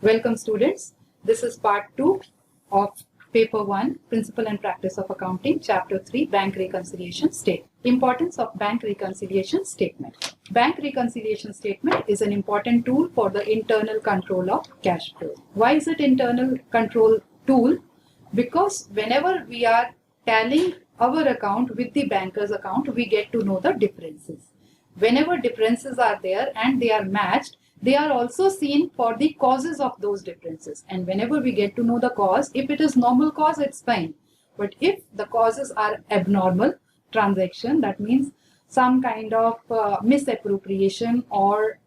Welcome students. This is part 2 of paper 1, Principle and Practice of Accounting, chapter 3, Bank Reconciliation Statement. Importance of Bank Reconciliation Statement. Bank Reconciliation Statement is an important tool for the internal control of cash flow. Why is it internal control tool? Because whenever we are tallying our account with the banker's account, we get to know the differences. Whenever differences are there and they are matched, they are also seen for the causes of those differences. And whenever we get to know the cause, if it is normal cause, it's fine. But if the causes are abnormal transaction, that means some kind of misappropriation or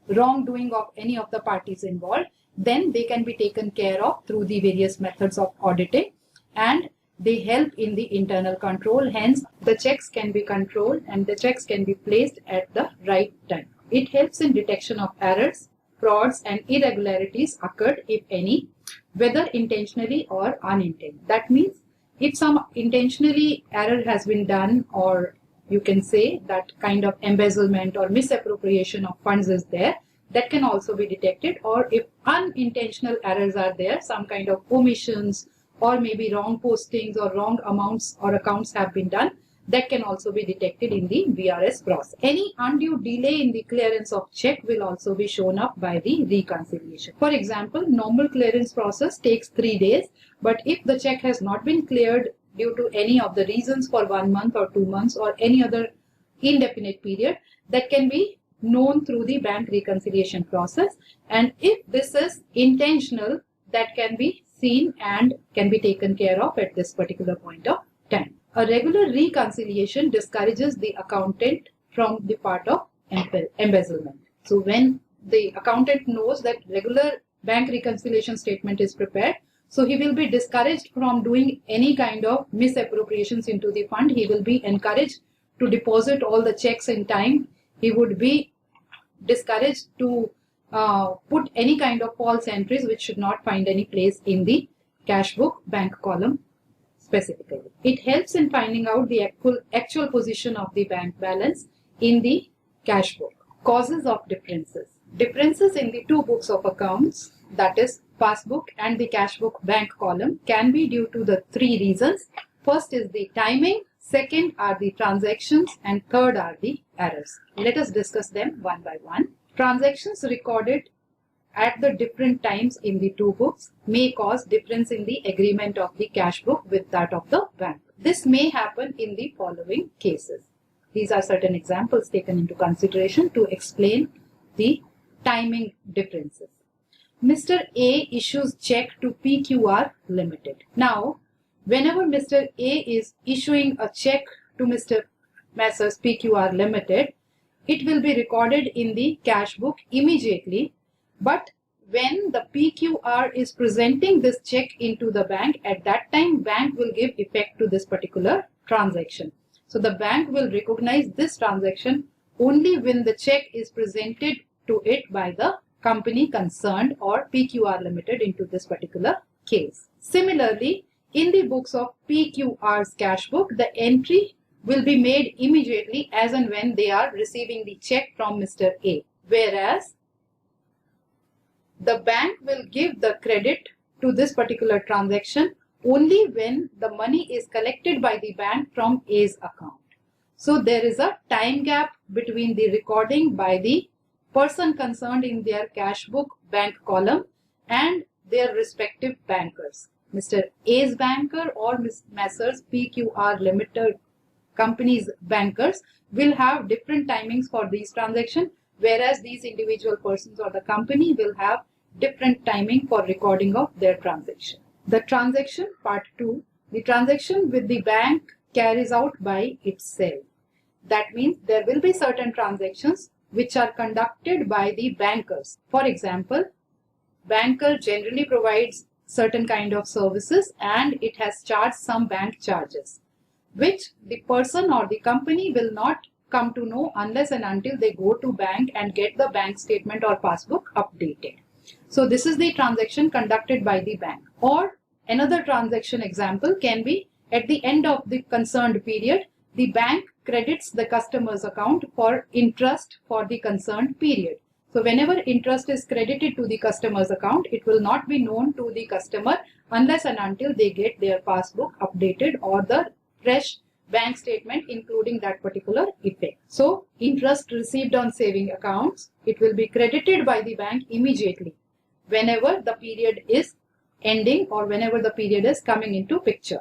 wrongdoing of any of the parties involved, then they can be taken care of through the various methods of auditing, and they help in the internal control. Hence, the checks can be controlled and the checks can be placed at the right time. It helps in detection of errors, frauds and irregularities occurred, if any, whether intentionally or unintentionally. That means if some intentionally error has been done, or you can say that kind of embezzlement or misappropriation of funds is there, that can also be detected. Or if unintentional errors are there, some kind of omissions or maybe wrong postings or wrong amounts or accounts have been done, that can also be detected in the VRS process. Any undue delay in the clearance of check will also be shown up by the reconciliation. For example, normal clearance process takes 3 days, but if the check has not been cleared due to any of the reasons for 1 month or 2 months or any other indefinite period, that can be known through the bank reconciliation process. And if this is intentional, that can be seen and can be taken care of at this particular point of time. A regular reconciliation discourages the accountant from the part of embezzlement. So when the accountant knows that regular bank reconciliation statement is prepared, so he will be discouraged from doing any kind of misappropriations into the fund. He will be encouraged to deposit all the checks in time. He would be discouraged to put any kind of false entries which should not find any place in the cash book bank column specifically. It helps in finding out the actual position of the bank balance in the cash book. Causes of differences. Differences in the two books of accounts, that is passbook and the cash book bank column, can be due to the 3 reasons. First is the timing, second are the transactions, and third are the errors. Let us discuss them one by one. Transactions recorded at the different times in the two books may cause difference in the agreement of the cash book with that of the bank. This may happen in the following cases. These are certain examples taken into consideration to explain the timing differences. Mr. A issues check to PQR Limited. Now, whenever Mr. A is issuing a check to Messrs. PQR Limited, it will be recorded in the cash book immediately. But when the PQR is presenting this check into the bank, at that time bank will give effect to this particular transaction. So the bank will recognize this transaction only when the check is presented to it by the company concerned, or PQR Limited into this particular case. Similarly, in the books of PQR's cash book, the entry will be made immediately as and when they are receiving the check from Mr. A. Whereas the bank will give the credit to this particular transaction only when the money is collected by the bank from A's account. So there is a time gap between the recording by the person concerned in their cash book bank column and their respective bankers. Mr. A's banker or Messrs. PQR Limited company's bankers will have different timings for these transactions, whereas these individual persons or the company will have different timing for recording of their transaction. The transaction, part 2, the transaction with the bank carries out by itself. That means there will be certain transactions which are conducted by the bankers. For example, banker generally provides certain kind of services and it has charged some bank charges, which the person or the company will not come to know unless and until they go to bank and get the bank statement or passbook updated. So this is the transaction conducted by the bank. Or another transaction example can be at the end of the concerned period, the bank credits the customer's account for interest for the concerned period. So whenever interest is credited to the customer's account, it will not be known to the customer unless and until they get their passbook updated or the fresh bank statement including that particular effect. So interest received on saving accounts, it will be credited by the bank immediately whenever the period is ending or whenever the period is coming into picture.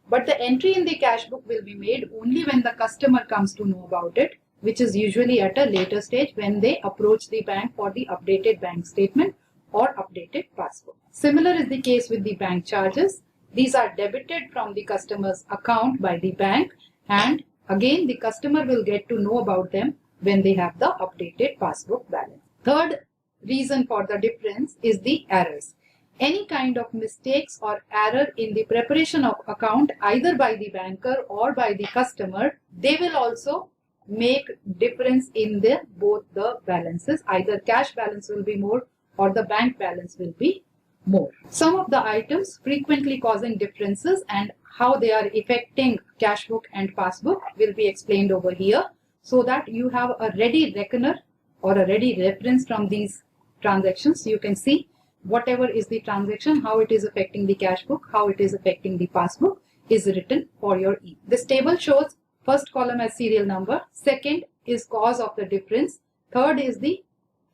But the entry in the cash book will be made only when the customer comes to know about it, which is usually at a later stage when they approach the bank for the updated bank statement or updated passbook. Similar is the case with the bank charges. These are debited from the customer's account by the bank, and again the customer will get to know about them when they have the updated passbook balance. Third reason for the difference is the errors. Any kind of mistakes or error in the preparation of account either by the banker or by the customer, they will also make difference in both the balances. Either cash balance will be more or the bank balance will be more. Some of the items frequently causing differences and how they are affecting cash book and passbook will be explained over here, so that you have a ready reckoner or a ready reference from these transactions. You can see whatever is the transaction, how it is affecting the cash book, how it is affecting the passbook is written for your ease. This table shows first column as serial number, second is cause of the difference, third is the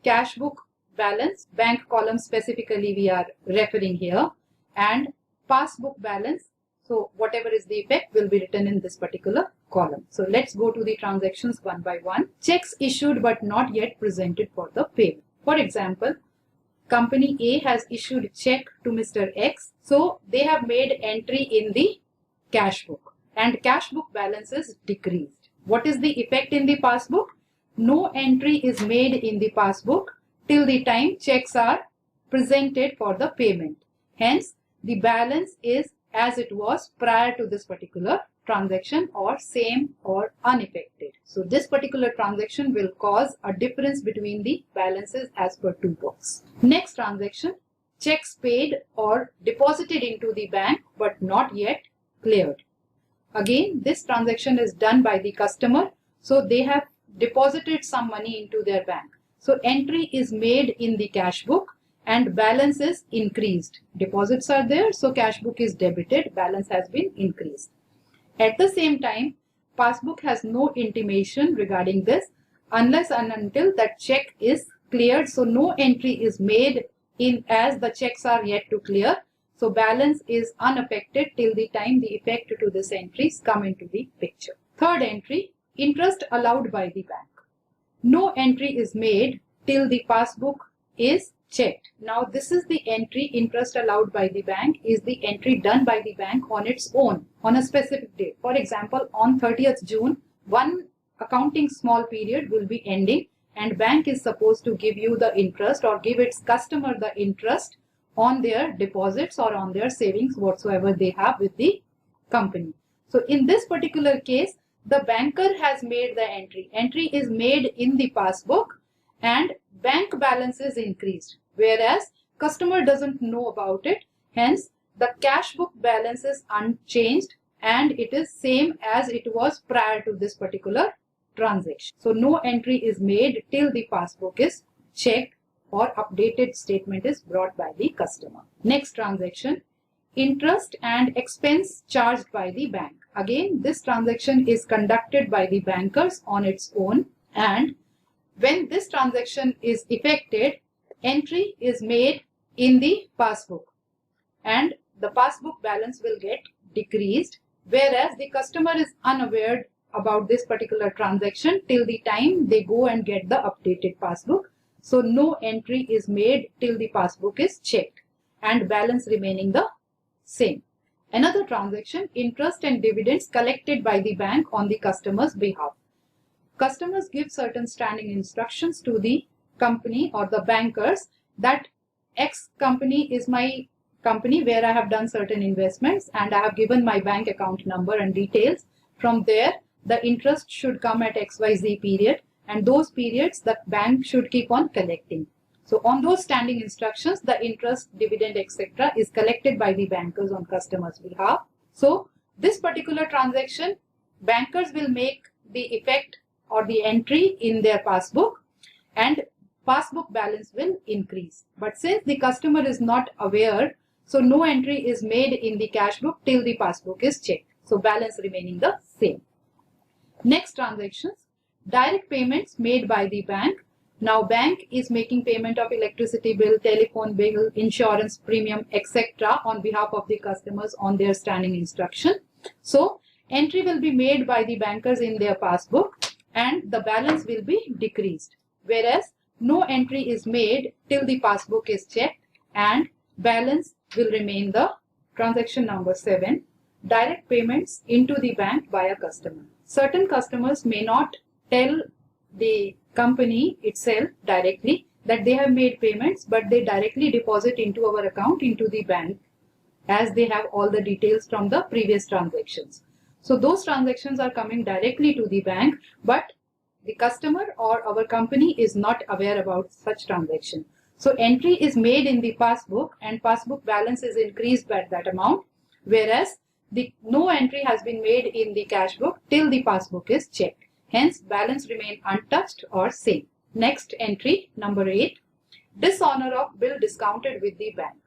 cash book balance, bank column specifically we are referring here, and passbook balance. So whatever is the effect will be written in this particular column. So let's go to the transactions one by one. Checks issued but not yet presented for the payment. For example, company A has issued check to Mr. X. So they have made entry in the cash book and cash book balance is decreased. What is the effect in the passbook? No entry is made in the passbook till the time checks are presented for the payment. Hence, the balance is as it was prior to this particular transaction or same or unaffected. So this particular transaction will cause a difference between the balances as per two books. Next transaction, checks paid or deposited into the bank but not yet cleared. Again, this transaction is done by the customer. So they have deposited some money into their bank. So entry is made in the cash book and balance is increased. Deposits are there, so cash book is debited, balance has been increased. At the same time, passbook has no intimation regarding this unless and until that check is cleared. So no entry is made in as the checks are yet to clear. So balance is unaffected till the time the effect to this entries come into the picture. Third entry, interest allowed by the bank. No entry is made till the passbook is checked. Now this is the entry, interest allowed by the bank is the entry done by the bank on its own on a specific date. For example, on 30th June, one accounting small period will be ending and bank is supposed to give you the interest or give its customer the interest on their deposits or on their savings whatsoever they have with the company. So in this particular case, the banker has made the entry. Entry is made in the passbook and bank balance is increased, whereas customer doesn't know about it. Hence, the cash book balance is unchanged and it is same as it was prior to this particular transaction. So no entry is made till the passbook is checked or updated statement is brought by the customer. Next transaction, interest and expense charged by the bank. Again, this transaction is conducted by the bankers on its own, and when this transaction is effected, entry is made in the passbook and the passbook balance will get decreased, whereas the customer is unaware about this particular transaction till the time they go and get the updated passbook. So no entry is made till the passbook is checked and balance remaining the same. Another transaction, interest and dividends collected by the bank on the customer's behalf. Customers give certain standing instructions to the company or the bankers that X company is my company where I have done certain investments and I have given my bank account number and details. From there, the interest should come at XYZ period, and those periods the bank should keep on collecting. So on those standing instructions, the interest, dividend, etc. is collected by the bankers on customers' behalf. So this particular transaction, bankers will make the effect or the entry in their passbook, and passbook balance will increase. But since the customer is not aware, so no entry is made in the cash book till the passbook is checked. So balance remaining the same. Next transactions, direct payments made by the bank. Now bank is making payment of electricity bill, telephone bill, insurance premium, etc. on behalf of the customers on their standing instruction. So entry will be made by the bankers in their passbook and the balance will be decreased. Whereas no entry is made till the passbook is checked and balance will remain the transaction number 7. Direct payments into the bank by a customer. Certain customers may not tell the company itself directly that they have made payments, but they directly deposit into our account into the bank as they have all the details from the previous transactions. So those transactions are coming directly to the bank, but the customer or our company is not aware about such transaction. So entry is made in the passbook and passbook balance is increased by that amount, whereas no entry has been made in the cash book till the passbook is checked. Hence, balance remain untouched or same. Next entry, number 8, dishonor of bill discounted with the bank.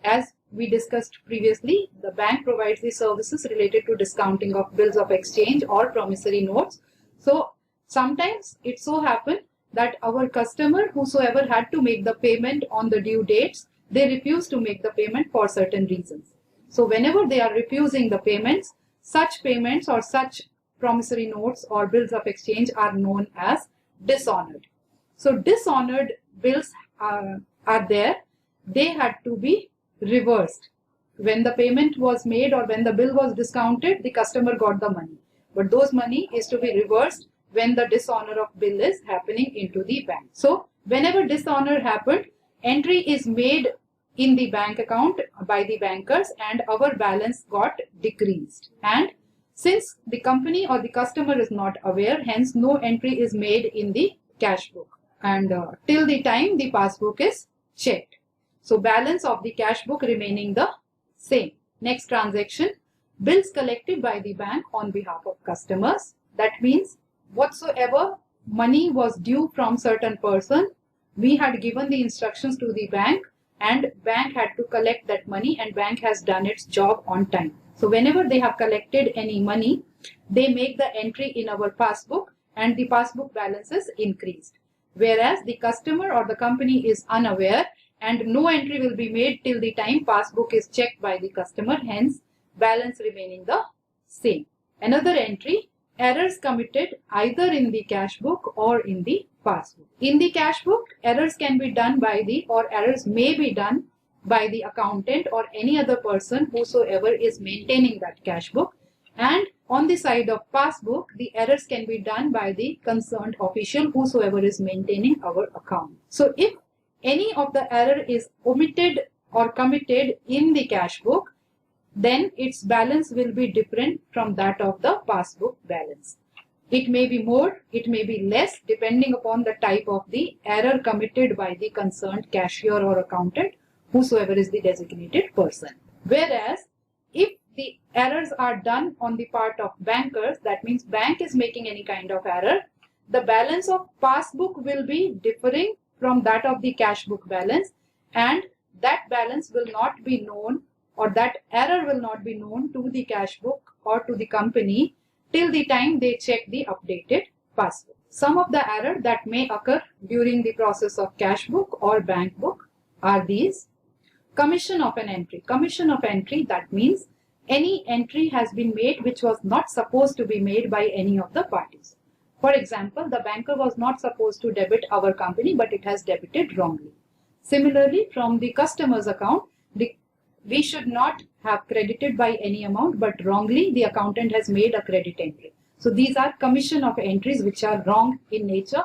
As we discussed previously, the bank provides the services related to discounting of bills of exchange or promissory notes. So, sometimes it so happens that our customer, whosoever had to make the payment on the due dates, they refuse to make the payment for certain reasons. So whenever they are refusing the payments, such payments or such promissory notes or bills of exchange are known as dishonored. So dishonored bills are there. They had to be reversed. When the payment was made or when the bill was discounted, the customer got the money. But those money is to be reversed when the dishonor of bill is happening into the bank. So whenever dishonor happened, entry is made in the bank account by the bankers and our balance got decreased. And since the company or the customer is not aware, hence no entry is made in the cash book and till the time the passbook is checked. So balance of the cash book remaining the same. Next transaction, bills collected by the bank on behalf of customers. That means whatsoever money was due from certain person, we had given the instructions to the bank and bank had to collect that money and bank has done its job on time. So whenever they have collected any money, they make the entry in our passbook and the passbook balance is increased. Whereas the customer or the company is unaware and no entry will be made till the time passbook is checked by the customer, hence balance remaining the same. Another entry, errors committed either in the cash book or in the passbook. In the cash book, errors can be done by the or errors may be done by the accountant or any other person whosoever is maintaining that cash book, and on the side of passbook the errors can be done by the concerned official whosoever is maintaining our account. So if any of the error is omitted or committed in the cash book, then its balance will be different from that of the passbook balance. It may be more, it may be less depending upon the type of the error committed by the concerned cashier or accountant, whosoever is the designated person. Whereas if the errors are done on the part of bankers, that means bank is making any kind of error, the balance of passbook will be differing from that of the cash book balance, and that balance will not be known or that error will not be known to the cash book or to the company till the time they check the updated passbook. Some of the error that may occur during the process of cash book or bank book are these. Commission of an entry. Commission of entry, that means any entry has been made which was not supposed to be made by any of the parties. For example, the banker was not supposed to debit our company, but it has debited wrongly. Similarly, from the customer's account, we should not have credited by any amount, but wrongly the accountant has made a credit entry. So these are commission of entries which are wrong in nature.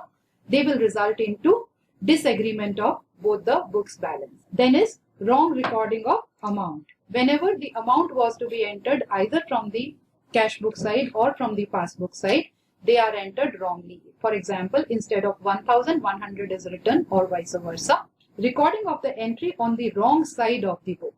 They will result into disagreement of both the books balance. Then is wrong recording of amount. Whenever the amount was to be entered either from the cash book side or from the passbook side, they are entered wrongly. For example, instead of 1,100 is written or vice versa. Recording of the entry on the wrong side of the book.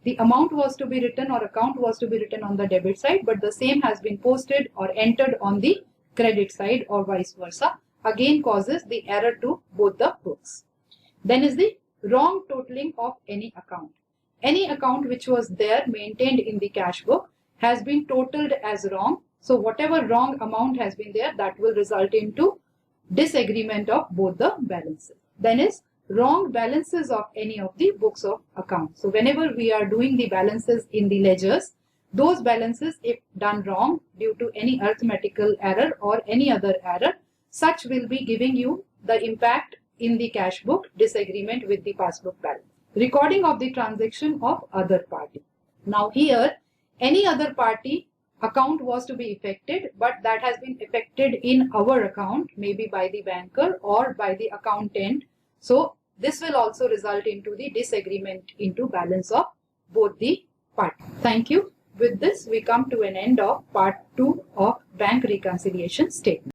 The amount was to be written or account was to be written on the debit side, but the same has been posted or entered on the credit side or vice versa. again causes the error to both the books. Then is the wrong totaling of any account. Any account which was there maintained in the cash book has been totaled as wrong. So whatever wrong amount has been there, that will result into disagreement of both the balances. Then is wrong balances of any of the books of account. So whenever we are doing the balances in the ledgers, those balances, if done wrong due to any arithmetical error or any other error, such will be giving you the impact in the cash book, disagreement with the passbook balance. Recording of the transaction of other party. Now here, any other party account was to be affected, but that has been affected in our account, maybe by the banker or by the accountant. So this will also result into the disagreement into balance of both the parties. Thank you. With this, we come to an end of part 2 of bank reconciliation statement.